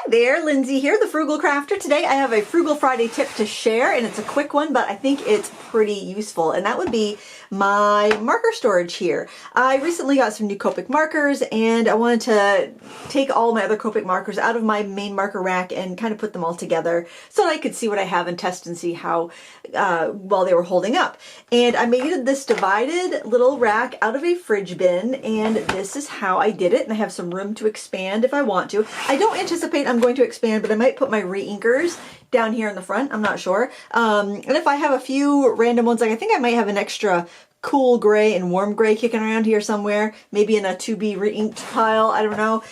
there, Lindsay here, the Frugal Crafter. Today I have a Frugal Friday tip to share, and it's a quick one, but I think it's pretty useful, and that would be my marker storage here. I recently got some new Copic markers, and I wanted to take all my other Copic markers out of my main marker rack and kind of put them all together so that I could see what I have and test and see how well they were holding up. And I made this divided little rack out of a fridge bin, and this is how I did it, and I have some room to expand if I want to. I don't anticipate I'm going to expand, but I might put my re-inkers down here in the front. I'm not sure. And if I have a few random ones, like I think I might have an extra cool gray and warm gray kicking around here somewhere, maybe in a to be re-inked pile, I don't know.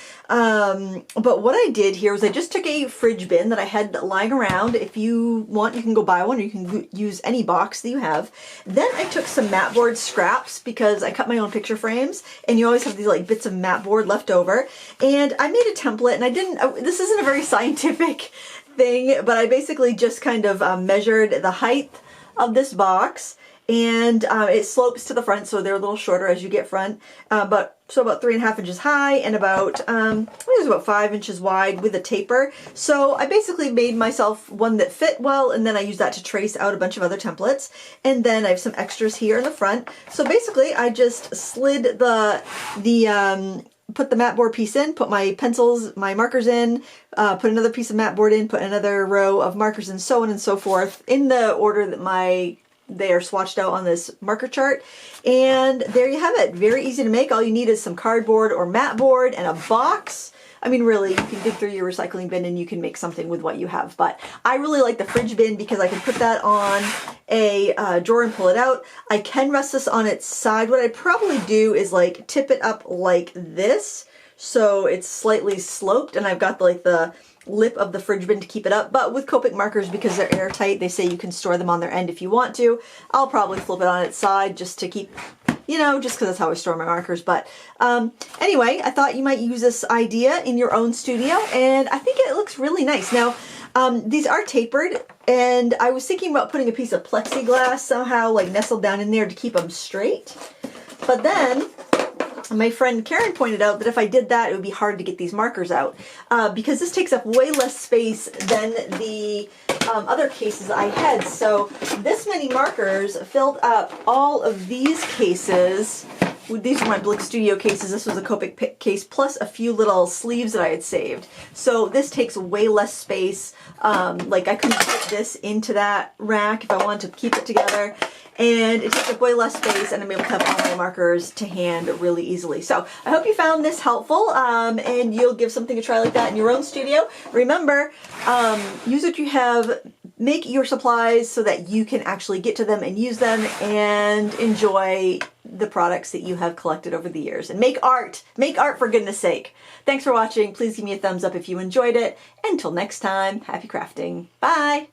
But what I did here was I just took a fridge bin that I had lying around. If you want, you can go buy one, or you can use any box that you have. Then I took some matboard scraps because I cut my own picture frames, and you always have these like bits of matboard left over. And I made a template, and I didn't, this isn't a very scientific thing, but I basically just kind of measured the height of this box. And it slopes to the front, so they're a little shorter as you get front, so about 3.5 inches high and about, I think it was about 5 inches wide with a taper. So I basically made myself one that fit well, and then I used that to trace out a bunch of other templates. And then I have some extras here in the front. So basically I just slid put the matboard piece in, put my pencils, my markers in, put another piece of matboard in, put another row of markers, and so on and so forth in the order that they are swatched out on this marker chart. And there you have it. Very easy to make. All you need is some cardboard or matboard and a box. I mean, really, you can dig through your recycling bin and you can make something with what you have. But I really like the fridge bin because I can put that on a drawer and pull it out. I can rest this on its side. What I'd probably do is like tip it up like this, so it's slightly sloped, and I've got like the lip of the fridge bin to keep it up. But with Copic markers, because they're airtight, they say you can store them on their end if you want to. I'll probably flip it on its side just to keep, you know, just because that's how I store my markers. But anyway, I thought you might use this idea in your own studio, and I think it looks really nice. Now, these are tapered, and I was thinking about putting a piece of plexiglass somehow like nestled down in there to keep them straight. But then my friend Karen pointed out that if I did that, it would be hard to get these markers out because this takes up way less space than the other cases I had. So this many markers filled up all of these cases. These are my Blick Studio cases. This was a Copic case plus a few little sleeves that I had saved. So this takes way less space. Like I couldn't put this into that rack if I wanted to keep it together. And it takes up way less space, and I'm able to have all my markers to hand really easily. So I hope you found this helpful, and you'll give something a try like that in your own studio. Remember, use what you have, make your supplies so that you can actually get to them and use them and enjoy the products that you have collected over the years. And make art for goodness sake. Thanks for watching. Please give me a thumbs up if you enjoyed it. Until next time, happy crafting. Bye.